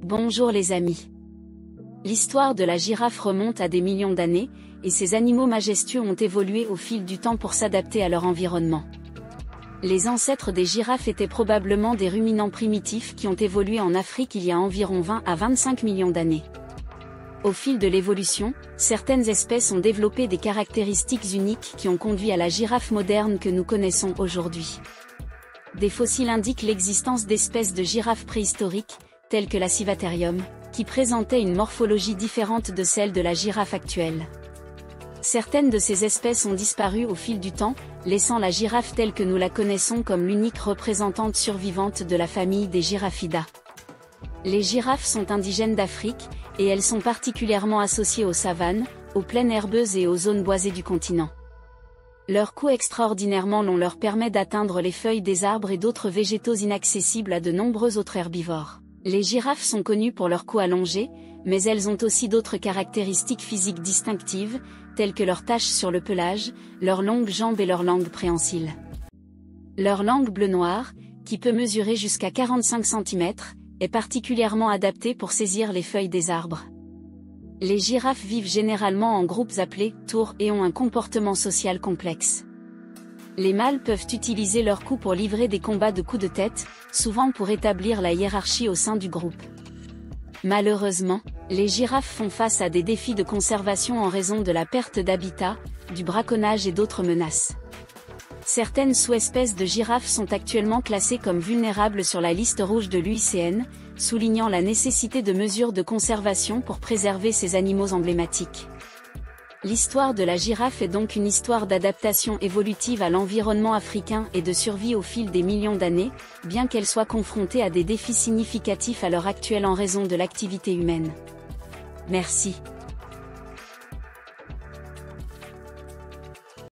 Bonjour les amis. L'histoire de la girafe remonte à des millions d'années, et ces animaux majestueux ont évolué au fil du temps pour s'adapter à leur environnement. Les ancêtres des girafes étaient probablement des ruminants primitifs qui ont évolué en Afrique il y a environ 20 à 25 millions d'années. Au fil de l'évolution, certaines espèces ont développé des caractéristiques uniques qui ont conduit à la girafe moderne que nous connaissons aujourd'hui. Des fossiles indiquent l'existence d'espèces de girafes préhistoriques, telles que la Civaterium, qui présentaient une morphologie différente de celle de la girafe actuelle. Certaines de ces espèces ont disparu au fil du temps, laissant la girafe telle que nous la connaissons comme l'unique représentante survivante de la famille des Giraffidae. Les girafes sont indigènes d'Afrique, et elles sont particulièrement associées aux savanes, aux plaines herbeuses et aux zones boisées du continent. Leur cou extraordinairement long leur permet d'atteindre les feuilles des arbres et d'autres végétaux inaccessibles à de nombreux autres herbivores. Les girafes sont connues pour leur cou allongé, mais elles ont aussi d'autres caractéristiques physiques distinctives, telles que leurs taches sur le pelage, leurs longues jambes et leur langue préhensile. Leur langue bleu-noir, qui peut mesurer jusqu'à 45 cm, est particulièrement adaptée pour saisir les feuilles des arbres. Les girafes vivent généralement en groupes appelés tours et ont un comportement social complexe. Les mâles peuvent utiliser leur cou pour livrer des combats de coups de tête, souvent pour établir la hiérarchie au sein du groupe. Malheureusement, les girafes font face à des défis de conservation en raison de la perte d'habitat, du braconnage et d'autres menaces. Certaines sous-espèces de girafes sont actuellement classées comme vulnérables sur la liste rouge de l'UICN, soulignant la nécessité de mesures de conservation pour préserver ces animaux emblématiques. L'histoire de la girafe est donc une histoire d'adaptation évolutive à l'environnement africain et de survie au fil des millions d'années, bien qu'elle soit confrontée à des défis significatifs à l'heure actuelle en raison de l'activité humaine. Merci.